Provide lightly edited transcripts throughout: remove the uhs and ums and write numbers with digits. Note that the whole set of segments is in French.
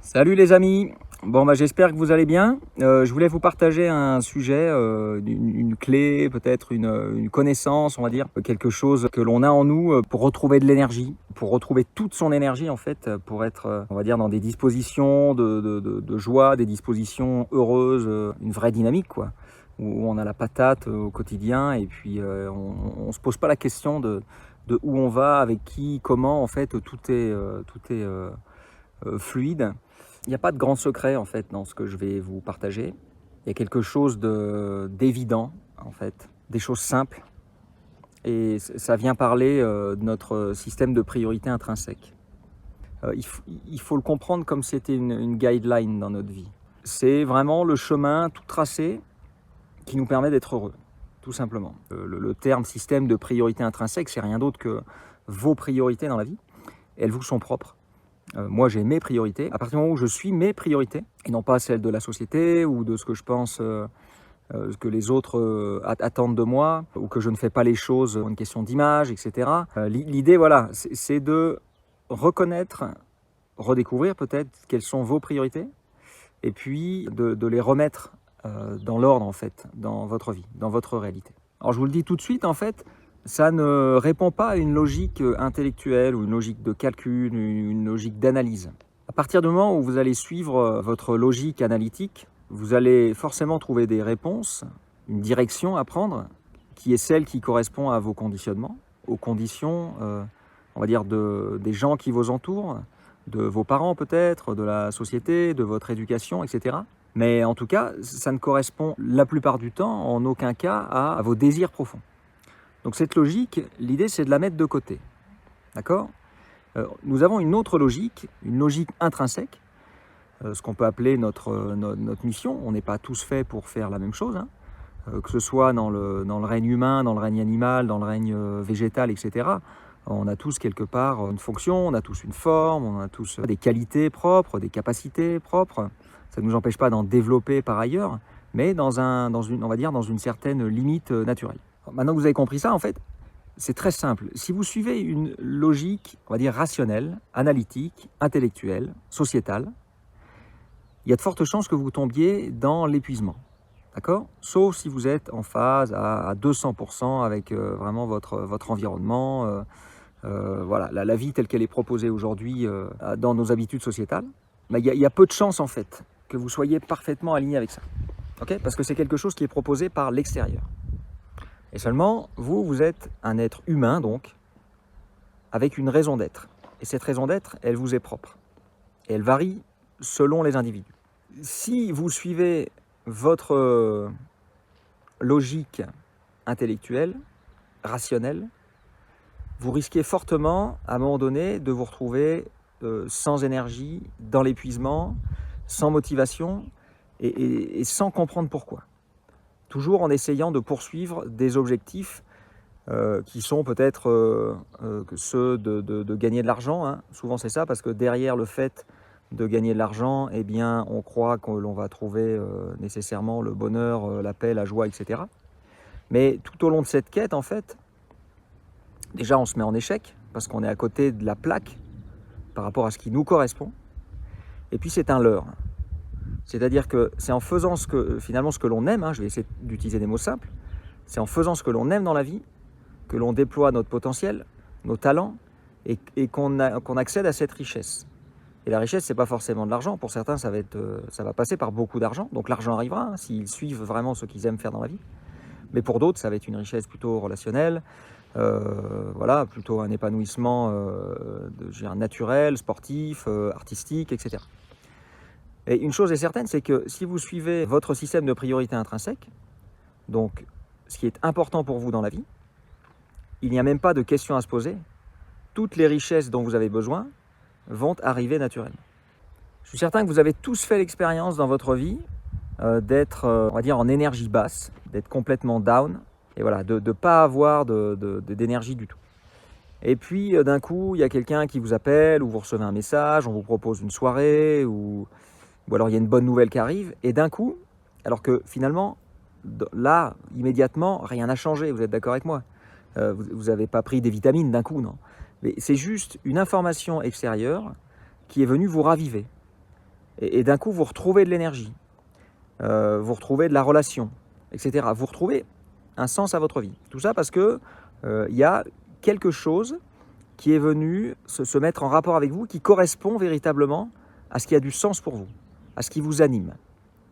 Salut les amis, bon j'espère que vous allez bien. Je voulais vous partager un sujet, une clé, peut-être une connaissance, on va dire, quelque chose que l'on a en nous pour retrouver de l'énergie, pour retrouver toute son énergie en fait, pour être, on va dire, dans des dispositions de joie, des dispositions heureuses, une vraie dynamique quoi, où on a la patate au quotidien et puis on se pose pas la question de où on va, avec qui, comment, en fait tout est fluide. Il n'y a pas de grand secret en fait dans ce que je vais vous partager. Il y a quelque chose d'évident en fait, des choses simples. Et ça vient parler de notre système de priorité intrinsèque. Il faut le comprendre comme si c'était une guideline dans notre vie. C'est vraiment le chemin tout tracé qui nous permet d'être heureux, tout simplement. Le terme système de priorité intrinsèque, c'est rien d'autre que vos priorités dans la vie. Elles vous sont propres. Moi, j'ai mes priorités. À partir du moment où je suis mes priorités, et non pas celles de la société ou de ce que je pense que les autres attendent de moi, ou que je ne fais pas les choses pour une question d'image, etc. L'idée, voilà, c'est de reconnaître, redécouvrir peut-être quelles sont vos priorités, et puis de les remettre dans l'ordre, en fait, dans votre vie, dans votre réalité. Alors, je vous le dis tout de suite, en fait, ça ne répond pas à une logique intellectuelle ou une logique de calcul, une logique d'analyse. À partir du moment où vous allez suivre votre logique analytique, vous allez forcément trouver des réponses, une direction à prendre, qui est celle qui correspond à vos conditionnements, aux conditions, on va dire, des gens qui vous entourent, de vos parents peut-être, de la société, de votre éducation, etc. Mais en tout cas, ça ne correspond la plupart du temps, en aucun cas, à vos désirs profonds. Donc cette logique, l'idée c'est de la mettre de côté, d'accord ? Nous avons une autre logique, une logique intrinsèque, ce qu'on peut appeler notre mission. On n'est pas tous faits pour faire la même chose, hein, que ce soit dans le règne humain, dans le règne animal, dans le règne végétal, etc. On a tous quelque part une fonction, on a tous une forme, on a tous des qualités propres, des capacités propres. Ça ne nous empêche pas d'en développer par ailleurs, mais on va dire dans une certaine limite naturelle. Maintenant que vous avez compris ça, en fait, c'est très simple. Si vous suivez une logique, on va dire rationnelle, analytique, intellectuelle, sociétale, il y a de fortes chances que vous tombiez dans l'épuisement. D'accord ? Sauf si vous êtes en phase à 200% avec vraiment votre environnement, voilà, la vie telle qu'elle est proposée aujourd'hui dans nos habitudes sociétales. Il y a peu de chances, en fait, que vous soyez parfaitement aligné avec ça. Okay ? Parce que c'est quelque chose qui est proposé par l'extérieur. Et seulement, vous êtes un être humain, donc, avec une raison d'être. Et cette raison d'être, elle vous est propre. Et elle varie selon les individus. Si vous suivez votre logique intellectuelle, rationnelle, vous risquez fortement, à un moment donné, de vous retrouver sans énergie, dans l'épuisement, sans motivation et sans comprendre pourquoi. Toujours en essayant de poursuivre des objectifs qui sont peut-être ceux de gagner de l'argent. Hein. Souvent c'est ça, parce que derrière le fait de gagner de l'argent, eh bien, on croit que l'on va trouver nécessairement le bonheur, la paix, la joie, etc. Mais tout au long de cette quête, en fait, déjà on se met en échec, parce qu'on est à côté de la plaque par rapport à ce qui nous correspond. Et puis c'est un leurre. C'est-à-dire que c'est en faisant ce que l'on aime, hein, je vais essayer d'utiliser des mots simples, c'est en faisant ce que l'on aime dans la vie que l'on déploie notre potentiel, nos talents, et qu'on accède à cette richesse. Et la richesse, c'est pas forcément de l'argent. Pour certains, ça va passer par beaucoup d'argent. Donc l'argent arrivera, hein, s'ils suivent vraiment ce qu'ils aiment faire dans la vie. Mais pour d'autres, ça va être une richesse plutôt relationnelle, voilà, plutôt un épanouissement naturel, sportif, artistique, etc. Et une chose est certaine, c'est que si vous suivez votre système de priorité intrinsèque, donc ce qui est important pour vous dans la vie, il n'y a même pas de question à se poser. Toutes les richesses dont vous avez besoin vont arriver naturellement. Je suis certain que vous avez tous fait l'expérience dans votre vie d'être, on va dire, en énergie basse, d'être complètement down, et voilà, de ne pas avoir d'énergie du tout. Et puis d'un coup, il y a quelqu'un qui vous appelle, ou vous recevez un message, on vous propose une soirée, ou alors il y a une bonne nouvelle qui arrive, et d'un coup, alors que finalement, là, immédiatement, rien n'a changé, vous êtes d'accord avec moi ? Vous n'avez pas pris des vitamines d'un coup, non ? Mais c'est juste une information extérieure qui est venue vous raviver. Et d'un coup, vous retrouvez de l'énergie, vous retrouvez de la relation, etc. Vous retrouvez un sens à votre vie. Tout ça parce que il y a quelque chose qui est venu se mettre en rapport avec vous, qui correspond véritablement à ce qui a du sens pour vous, à ce qui vous anime.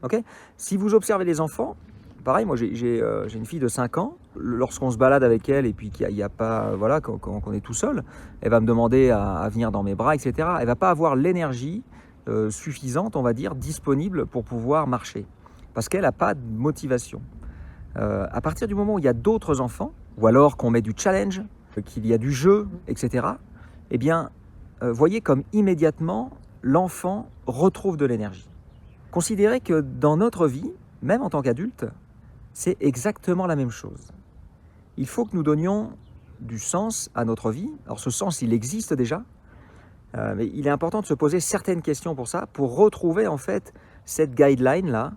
Okay. Si vous observez les enfants, pareil, moi j'ai une fille de 5 ans, lorsqu'on se balade avec elle et puis qu'il n'y a pas, voilà, quand on est tout seul, elle va me demander à venir dans mes bras, etc. Elle ne va pas avoir l'énergie suffisante, on va dire, disponible pour pouvoir marcher, parce qu'elle n'a pas de motivation. À partir du moment où il y a d'autres enfants, ou alors qu'on met du challenge, qu'il y a du jeu, etc., eh bien, voyez comme immédiatement l'enfant retrouve de l'énergie. Considérez que dans notre vie, même en tant qu'adulte, c'est exactement la même chose. Il faut que nous donnions du sens à notre vie. Alors ce sens, il existe déjà, mais il est important de se poser certaines questions pour ça, pour retrouver en fait cette guideline-là,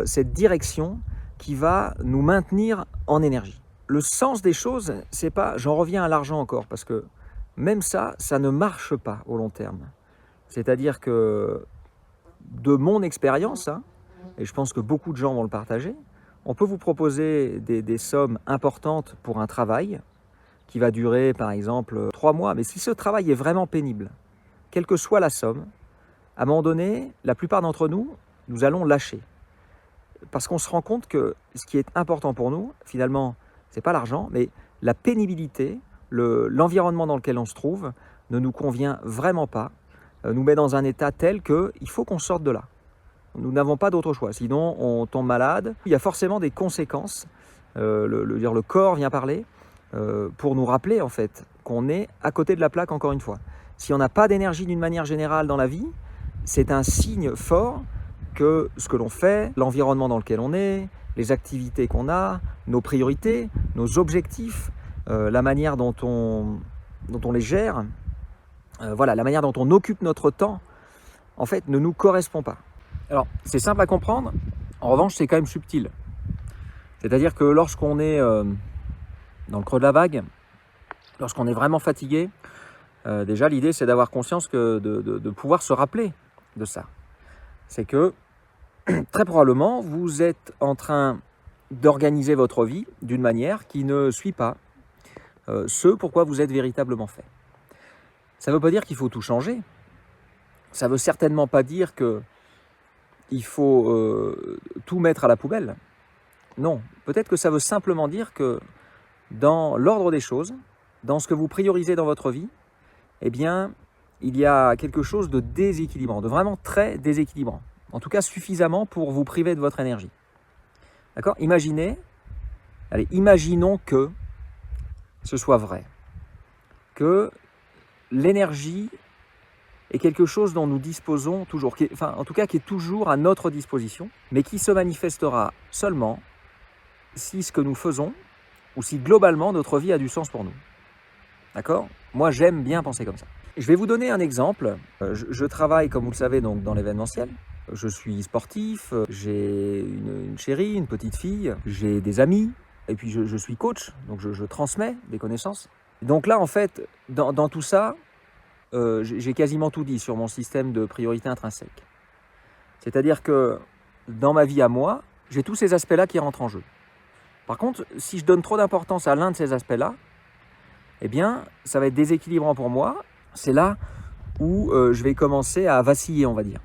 cette direction qui va nous maintenir en énergie. Le sens des choses, c'est pas, j'en reviens à l'argent encore, parce que même ça ne marche pas au long terme. C'est-à-dire que de mon expérience, hein, et je pense que beaucoup de gens vont le partager, on peut vous proposer des sommes importantes pour un travail qui va durer par exemple 3 mois, mais si ce travail est vraiment pénible, quelle que soit la somme, à un moment donné, la plupart d'entre nous, nous allons lâcher. Parce qu'on se rend compte que ce qui est important pour nous, finalement, ce n'est pas l'argent, mais la pénibilité, l'environnement dans lequel on se trouve ne nous convient vraiment pas, nous met dans un état tel qu'il faut qu'on sorte de là. Nous n'avons pas d'autre choix, sinon on tombe malade. Il y a forcément des conséquences, le corps vient parler, pour nous rappeler en fait qu'on est à côté de la plaque encore une fois. Si on n'a pas d'énergie d'une manière générale dans la vie, c'est un signe fort que ce que l'on fait, l'environnement dans lequel on est, les activités qu'on a, nos priorités, nos objectifs, la manière dont on les gère, voilà, la manière dont on occupe notre temps, en fait, ne nous correspond pas. Alors, c'est simple à comprendre, en revanche, c'est quand même subtil. C'est-à-dire que lorsqu'on est dans le creux de la vague, lorsqu'on est vraiment fatigué, déjà l'idée c'est d'avoir conscience que de pouvoir se rappeler de ça. C'est que très probablement vous êtes en train d'organiser votre vie d'une manière qui ne suit pas ce pourquoi vous êtes véritablement fait. Ça ne veut pas dire qu'il faut tout changer. Ça ne veut certainement pas dire qu'il faut tout mettre à la poubelle. Non, peut-être que ça veut simplement dire que dans l'ordre des choses, dans ce que vous priorisez dans votre vie, eh bien, il y a quelque chose de déséquilibrant, de vraiment très déséquilibrant. En tout cas, suffisamment pour vous priver de votre énergie. D'accord ? Imaginons que ce soit vrai. Que l'énergie est quelque chose dont nous disposons toujours, en tout cas qui est toujours à notre disposition, mais qui se manifestera seulement si ce que nous faisons, ou si globalement notre vie a du sens pour nous. D'accord ? Moi, j'aime bien penser comme ça. Je vais vous donner un exemple. Je travaille, comme vous le savez, donc, dans l'événementiel. Je suis sportif, j'ai une chérie, une petite fille, j'ai des amis, et puis je suis coach, donc je transmets des connaissances. Donc là, en fait, dans tout ça, j'ai quasiment tout dit sur mon système de priorité intrinsèque. C'est-à-dire que dans ma vie à moi, j'ai tous ces aspects-là qui rentrent en jeu. Par contre, si je donne trop d'importance à l'un de ces aspects-là, eh bien, ça va être déséquilibrant pour moi. C'est là où je vais commencer à vaciller, on va dire.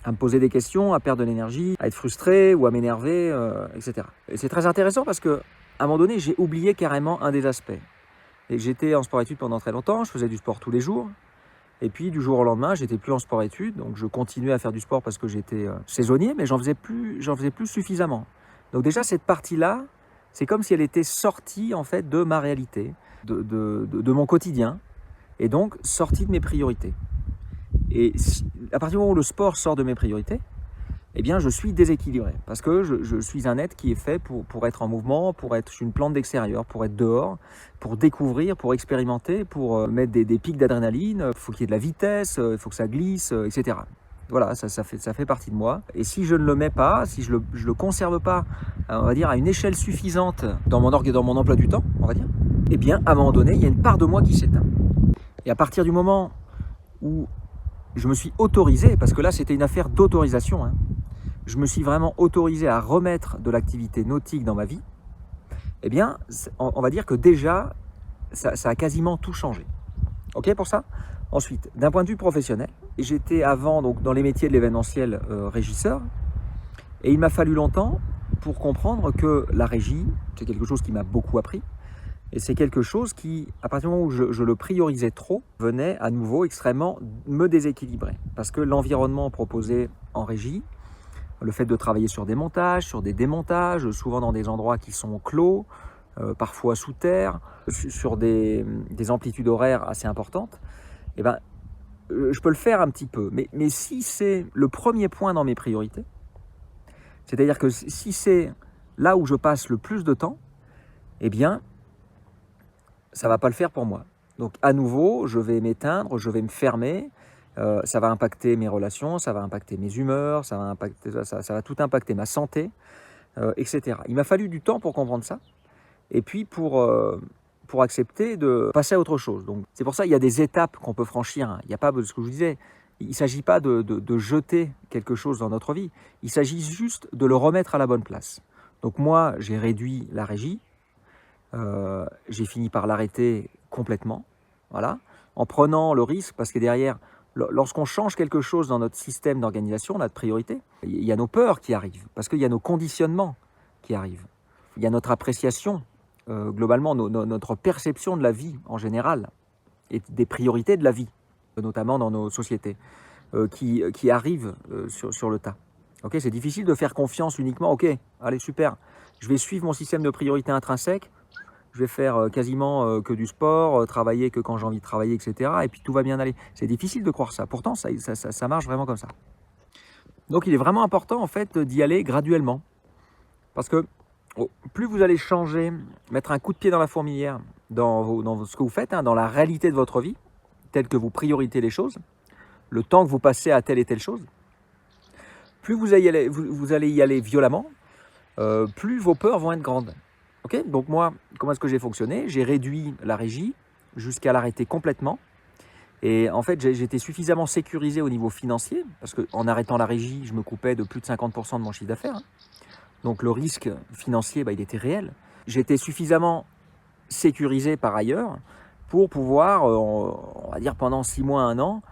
À me poser des questions, à perdre de l'énergie, à être frustré ou à m'énerver, etc. Et c'est très intéressant parce qu'à un moment donné, j'ai oublié carrément un des aspects. Et j'étais en sport-études pendant très longtemps, je faisais du sport tous les jours. Et puis, du jour au lendemain, j'étais plus en sport-études. Donc, je continuais à faire du sport parce que j'étais saisonnier, mais j'en faisais plus suffisamment. Donc déjà, cette partie-là, c'est comme si elle était sortie en fait de ma réalité, de mon quotidien, et donc sortie de mes priorités. Et à partir du moment où le sport sort de mes priorités, eh bien je suis déséquilibré, parce que je suis un être qui est fait pour être en mouvement, je suis une plante d'extérieur, pour être dehors, pour découvrir, pour expérimenter, pour mettre des pics d'adrénaline, il faut qu'il y ait de la vitesse, il faut que ça glisse, etc. Voilà, ça fait partie de moi. Et si je ne le mets pas, si je le conserve pas, on va dire, à une échelle suffisante dans mon emploi du temps, on va dire, eh bien, à un moment donné, il y a une part de moi qui s'éteint. Et à partir du moment où je me suis autorisé, parce que là c'était une affaire d'autorisation, hein, je me suis vraiment autorisé à remettre de l'activité nautique dans ma vie, eh bien, on va dire que déjà, ça a quasiment tout changé. Ok pour ça? Ensuite, d'un point de vue professionnel, j'étais avant donc, dans les métiers de l'événementiel régisseur, et il m'a fallu longtemps pour comprendre que la régie, c'est quelque chose qui m'a beaucoup appris, et c'est quelque chose qui, à partir du moment où je le priorisais trop, venait à nouveau extrêmement me déséquilibrer. Parce que l'environnement proposé en régie, le fait de travailler sur des montages, sur des démontages, souvent dans des endroits qui sont clos, parfois sous terre, sur des amplitudes horaires assez importantes, eh ben, je peux le faire un petit peu. Mais si c'est le premier point dans mes priorités, c'est-à-dire que si c'est là où je passe le plus de temps, eh bien, ça ne va pas le faire pour moi. Donc à nouveau, je vais m'éteindre, je vais me fermer, ça va impacter mes relations, ça va impacter mes humeurs, ça va tout impacter ma santé, etc. Il m'a fallu du temps pour comprendre ça, et puis pour accepter de passer à autre chose. Donc c'est pour ça qu'il y a des étapes qu'on peut franchir. Il n'y a pas, ce que je vous disais, il ne s'agit pas de jeter quelque chose dans notre vie, il s'agit juste de le remettre à la bonne place. Donc moi, j'ai réduit la régie, j'ai fini par l'arrêter complètement, voilà, en prenant le risque, parce que derrière, lorsqu'on change quelque chose dans notre système d'organisation, notre priorité, il y a nos peurs qui arrivent, parce qu'il y a nos conditionnements qui arrivent, il y a notre appréciation, globalement, notre perception de la vie en général, et des priorités de la vie, notamment dans nos sociétés, qui arrivent sur le tas. Okay, c'est difficile de faire confiance uniquement, ok, allez super, je vais suivre mon système de priorité intrinsèque, je vais faire quasiment que du sport, travailler que quand j'ai envie de travailler, etc. Et puis tout va bien aller. C'est difficile de croire ça. Pourtant, ça marche vraiment comme ça. Donc il est vraiment important en fait d'y aller graduellement. Parce que plus vous allez changer, mettre un coup de pied dans la fourmilière, dans ce que vous faites, hein, dans la réalité de votre vie, telle que vous priorisez les choses, le temps que vous passez à telle et telle chose, plus vous allez y aller violemment, plus vos peurs vont être grandes. Okay, donc moi, comment est-ce que j'ai fonctionné? J'ai réduit la régie jusqu'à l'arrêter complètement. Et en fait, j'étais suffisamment sécurisé au niveau financier, parce qu'en arrêtant la régie, je me coupais de plus de 50% de mon chiffre d'affaires. Hein. Donc le risque financier, il était réel. J'étais suffisamment sécurisé par ailleurs pour pouvoir, on va dire pendant 6 mois, 1 an,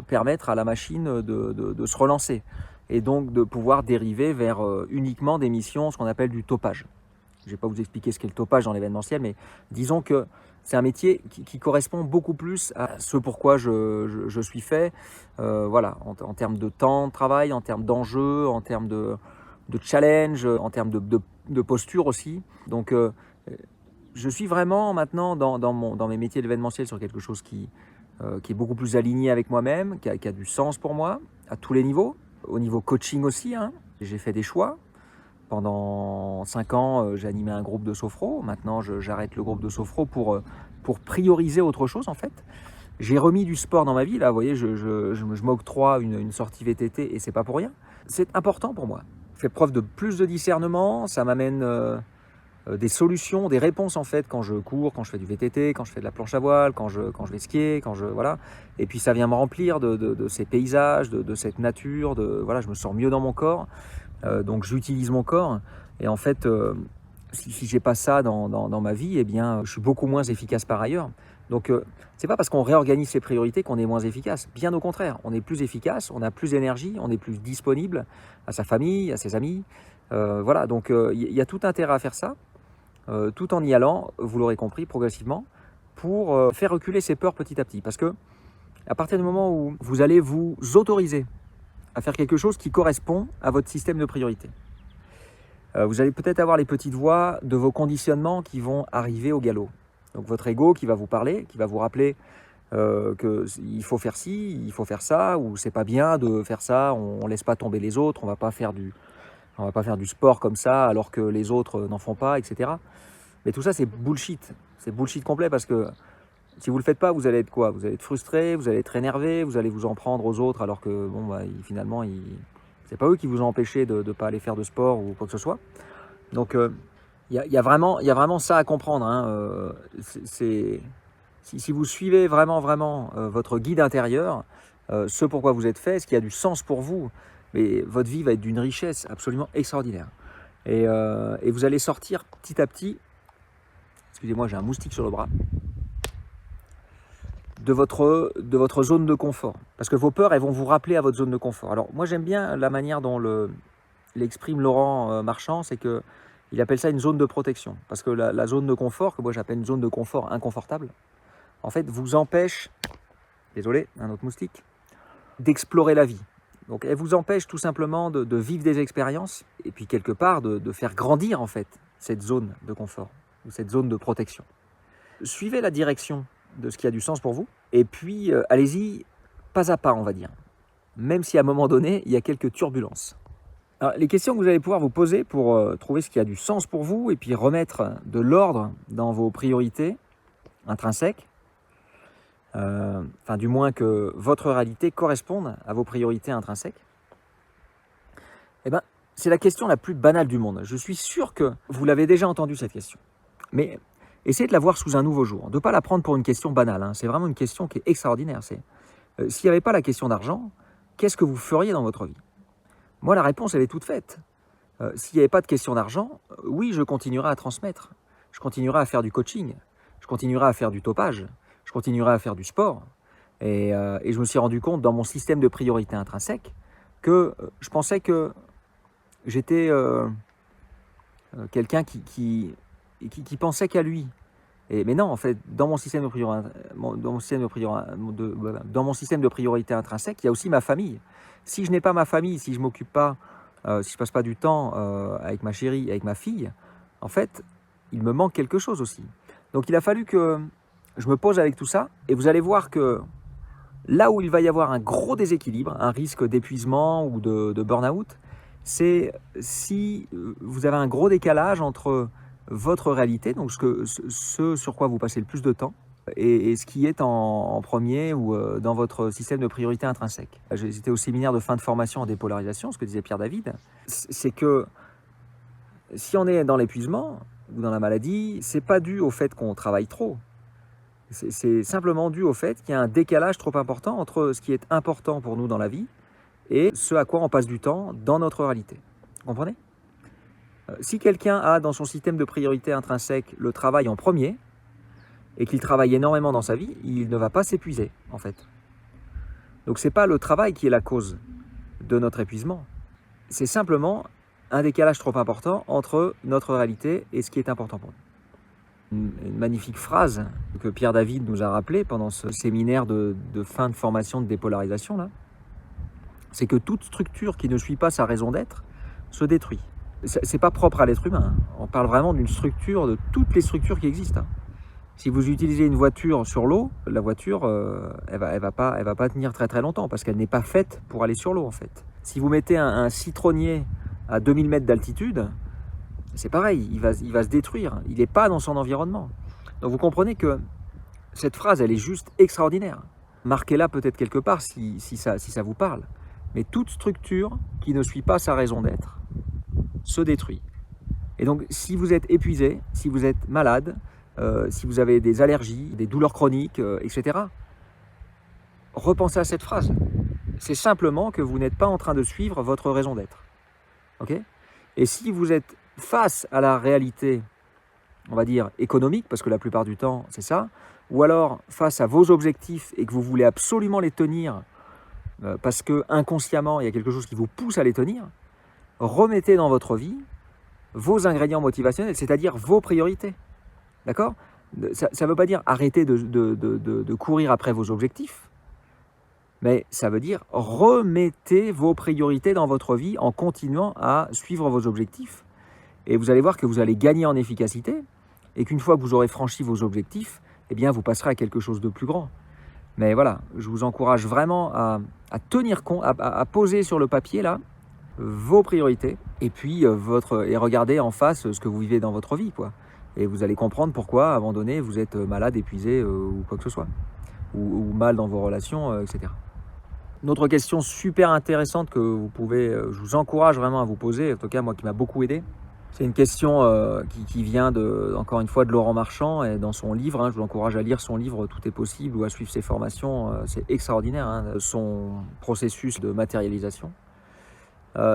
permettre à la machine de se relancer. Et donc de pouvoir dériver vers uniquement des missions, ce qu'on appelle du topage. Je ne vais pas vous expliquer ce qu'est le topage dans l'événementiel, mais disons que c'est un métier qui correspond beaucoup plus à ce pourquoi je suis fait, voilà, en termes de temps de travail, en termes d'enjeux, en termes de challenge, en termes de posture aussi. Donc, je suis vraiment maintenant dans mes métiers d'événementiel sur quelque chose qui est beaucoup plus aligné avec moi-même, qui a du sens pour moi, à tous les niveaux. Au niveau coaching aussi, hein, j'ai fait des choix. Pendant 5 ans, j'ai animé un groupe de sophro. Maintenant, j'arrête le groupe de sophro pour prioriser autre chose, en fait. J'ai remis du sport dans ma vie. Là, vous voyez, je m'octroie une sortie VTT et c'est pas pour rien. C'est important pour moi. Je fais preuve de plus de discernement. Ça m'amène des solutions, des réponses, en fait, quand je cours, quand je fais du VTT, quand je fais de la planche à voile, quand je vais skier, voilà. Et puis, ça vient me remplir de ces paysages, de cette nature. Voilà, je me sens mieux dans mon corps. Donc j'utilise mon corps et en fait si j'ai pas ça dans ma vie, eh bien je suis beaucoup moins efficace par ailleurs. Donc c'est pas parce qu'on réorganise ses priorités qu'on est moins efficace. Bien au contraire, on est plus efficace, on a plus d'énergie, on est plus disponible à sa famille, à ses amis. Voilà, donc il y a tout intérêt à faire ça, tout en y allant, vous l'aurez compris, progressivement, pour faire reculer ses peurs petit à petit. Parce que à partir du moment où vous allez vous autoriser à faire quelque chose qui correspond à votre système de priorité. Vous allez peut-être avoir les petites voix de vos conditionnements qui vont arriver au galop. Donc votre ego qui va vous parler, qui va vous rappeler qu'il faut faire ci, il faut faire ça, ou c'est pas bien de faire ça, on laisse pas tomber les autres, on va pas faire du sport comme ça alors que les autres n'en font pas, etc. Mais tout ça c'est bullshit complet parce que si vous ne le faites pas, vous allez être quoi? Vous allez être frustré, vous allez être énervé, vous allez vous en prendre aux autres alors que bon, finalement, c'est pas eux qui vous ont empêché de ne pas aller faire de sport ou quoi que ce soit. Donc, il y a vraiment ça à comprendre. Hein. Si vous suivez vraiment votre guide intérieur, ce pourquoi vous êtes fait, ce qui a du sens pour vous. Mais votre vie va être d'une richesse absolument extraordinaire. Et vous allez sortir petit à petit, excusez-moi, j'ai un moustique sur le bras, de votre zone de confort. Parce que vos peurs, elles vont vous rappeler à votre zone de confort. Alors moi j'aime bien la manière dont l'exprime Laurent Marchand, c'est qu'il appelle ça une zone de protection. Parce que la zone de confort, que moi j'appelle une zone de confort inconfortable, en fait vous empêche, désolé, un autre moustique, d'explorer la vie. Donc elle vous empêche tout simplement de vivre des expériences et puis quelque part de faire grandir en fait cette zone de confort ou cette zone de protection. Suivez la direction de ce qui a du sens pour vous et puis allez-y pas à pas on va dire, même si à un moment donné il y a quelques turbulences. Alors, les questions que vous allez pouvoir vous poser pour trouver ce qui a du sens pour vous et puis remettre de l'ordre dans vos priorités intrinsèques, enfin du moins que votre réalité corresponde à vos priorités intrinsèques, eh ben, c'est la question la plus banale du monde. Je suis sûr que vous l'avez déjà entendu cette question. Mais essayez de la voir sous un nouveau jour, de ne pas la prendre pour une question banale. Hein. C'est vraiment une question qui est extraordinaire. S'il n'y avait pas la question d'argent, qu'est-ce que vous feriez dans votre vie? Moi, la réponse, elle est toute faite. S'il n'y avait pas de question d'argent, oui, je continuerai à transmettre. Je continuerai à faire du coaching. Je continuerai à faire du topage. Je continuerai à faire du sport. Et je me suis rendu compte dans mon système de priorité intrinsèque que je pensais que j'étais quelqu'un qui pensait qu'à lui. Mais non, en fait, dans mon système de priorité intrinsèque, il y a aussi ma famille. Si je n'ai pas ma famille, si je ne m'occupe pas, si je ne passe pas du temps avec ma chérie, avec ma fille, en fait, il me manque quelque chose aussi. Donc il a fallu que je me pose avec tout ça, et vous allez voir que là où il va y avoir un gros déséquilibre, un risque d'épuisement ou de burn-out, c'est si vous avez un gros décalage entre votre réalité, donc ce sur quoi vous passez le plus de temps, et ce qui est en premier ou dans votre système de priorité intrinsèque. J'étais au séminaire de fin de formation en dépolarisation, ce que disait Pierre David, c'est que si on est dans l'épuisement ou dans la maladie, c'est pas dû au fait qu'on travaille trop. C'est simplement dû au fait qu'il y a un décalage trop important entre ce qui est important pour nous dans la vie et ce à quoi on passe du temps dans notre réalité. Vous comprenez ? Si quelqu'un a dans son système de priorité intrinsèque le travail en premier et qu'il travaille énormément dans sa vie, il ne va pas s'épuiser en fait. Donc c'est pas le travail qui est la cause de notre épuisement, c'est simplement un décalage trop important entre notre réalité et ce qui est important pour nous. Une magnifique phrase que Pierre David nous a rappelée pendant ce séminaire de fin de formation de dépolarisation là, c'est que toute structure qui ne suit pas sa raison d'être se détruit. C'est pas propre à l'être humain, hein. On parle vraiment d'une structure, de toutes les structures qui existent. Si vous utilisez une voiture sur l'eau, la voiture, elle va pas tenir très très longtemps parce qu'elle n'est pas faite pour aller sur l'eau en fait. Si vous mettez un citronnier à 2000 mètres d'altitude, c'est pareil, il va se détruire, il n'est pas dans son environnement. Donc vous comprenez que cette phrase, elle est juste extraordinaire. Marquez-la peut-être quelque part si ça vous parle. Mais toute structure qui ne suit pas sa raison d'être se détruit. Et donc si vous êtes épuisé, si vous êtes malade, si vous avez des allergies, des douleurs chroniques, etc., repensez à cette phrase. C'est simplement que vous n'êtes pas en train de suivre votre raison d'être. Okay ? Et si vous êtes face à la réalité, on va dire économique, parce que la plupart du temps c'est ça, ou alors face à vos objectifs et que vous voulez absolument les tenir, parce que inconsciemment il y a quelque chose qui vous pousse à les tenir, remettez dans votre vie vos ingrédients motivationnels, c'est-à-dire vos priorités. D'accord ? Ça ne veut pas dire arrêter de courir après vos objectifs, mais ça veut dire remettez vos priorités dans votre vie en continuant à suivre vos objectifs. Et vous allez voir que vous allez gagner en efficacité et qu'une fois que vous aurez franchi vos objectifs, eh bien vous passerez à quelque chose de plus grand. Mais voilà, je vous encourage vraiment à tenir compte, à poser sur le papier là vos priorités et puis et regarder en face ce que vous vivez dans votre vie, quoi. Et vous allez comprendre pourquoi, à un moment donné, vous êtes malade, épuisé ou quoi que ce soit. Ou mal dans vos relations, etc. Une autre question super intéressante que je vous encourage vraiment à vous poser, en tout cas moi qui m'a beaucoup aidé, C'est une question qui vient encore une fois de Laurent Marchand et dans son livre, je vous encourage à lire son livre Tout est possible ou à suivre ses formations, c'est extraordinaire, son processus de matérialisation.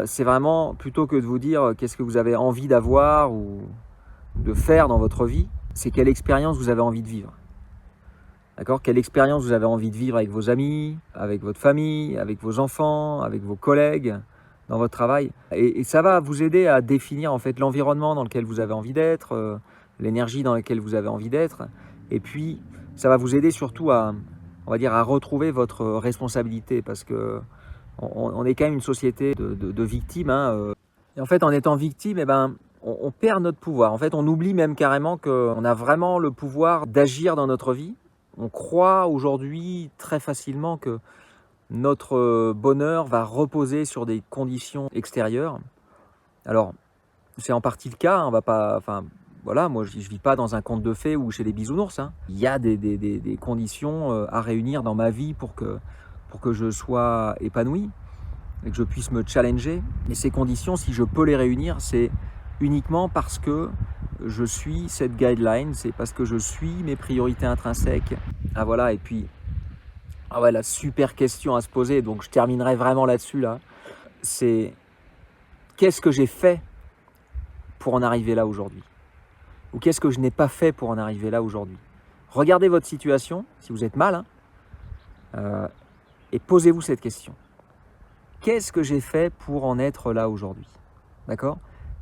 C'est vraiment, plutôt que de vous dire qu'est-ce que vous avez envie d'avoir ou de faire dans votre vie, c'est quelle expérience vous avez envie de vivre. D'accord ? Quelle expérience vous avez envie de vivre avec vos amis, avec votre famille, avec vos enfants, avec vos collègues, dans votre travail. Et ça va vous aider à définir en fait l'environnement dans lequel vous avez envie d'être, l'énergie dans laquelle vous avez envie d'être. Et puis, ça va vous aider surtout à, on va dire, à retrouver votre responsabilité parce que on est quand même une société de victimes. Et en fait, en étant victime, on perd notre pouvoir. En fait, on oublie même carrément qu'on a vraiment le pouvoir d'agir dans notre vie. On croit aujourd'hui très facilement que notre bonheur va reposer sur des conditions extérieures. Alors, c'est en partie le cas, on va pas, voilà, moi je vis pas dans un conte de fées ou chez les bisounours. Il y a des conditions à réunir dans ma vie pour que je sois épanoui et que je puisse me challenger. Et ces conditions, si je peux les réunir, c'est uniquement parce que je suis cette guideline, c'est parce que je suis mes priorités intrinsèques. Voilà, et puis, la super question à se poser, donc je terminerai vraiment là-dessus, c'est qu'est-ce que j'ai fait pour en arriver là aujourd'hui ? Ou qu'est-ce que je n'ai pas fait pour en arriver là aujourd'hui ? Regardez votre situation, si vous êtes mal, et posez-vous cette question. Qu'est-ce que j'ai fait pour en être là aujourd'hui ? D'accord ?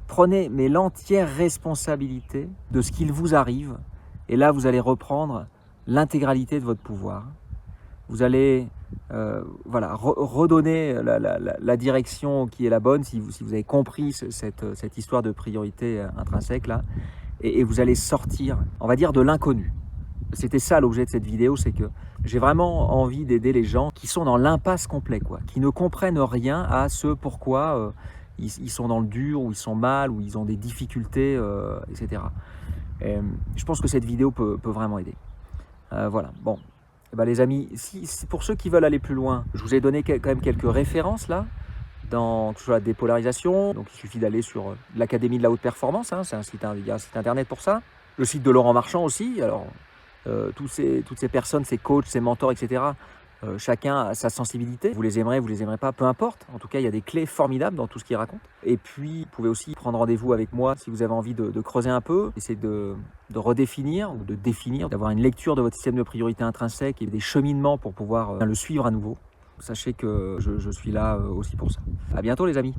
Prenez l'entière responsabilité de ce qu'il vous arrive, et là vous allez reprendre l'intégralité de votre pouvoir. Vous allez redonner la direction qui est la bonne, si vous avez compris cette histoire de priorité intrinsèque là, et vous allez sortir, on va dire, de l'inconnu. C'était ça l'objet de cette vidéo, c'est que j'ai vraiment envie d'aider les gens qui sont dans l'impasse complète, qui ne comprennent rien à ce pourquoi ils sont dans le dur, ou ils sont mal, ou ils ont des difficultés, etc. Et je pense que cette vidéo peut vraiment aider. Bon. Les amis, si pour ceux qui veulent aller plus loin, je vous ai donné quand même quelques références là, sur la dépolarisation. Donc il suffit d'aller sur l'Académie de la haute performance, il y a un site internet pour ça. Le site de Laurent Marchand aussi. Alors, toutes ces personnes, ces coachs, ces mentors, etc., chacun a sa sensibilité. Vous les aimerez pas, peu importe. En tout cas, il y a des clés formidables dans tout ce qu'ils racontent. Et puis, vous pouvez aussi prendre rendez-vous avec moi si vous avez envie de creuser un peu, essayer de redéfinir ou de définir, d'avoir une lecture de votre système de priorité intrinsèque et des cheminements pour pouvoir le suivre à nouveau. Sachez que je suis là aussi pour ça. À bientôt les amis.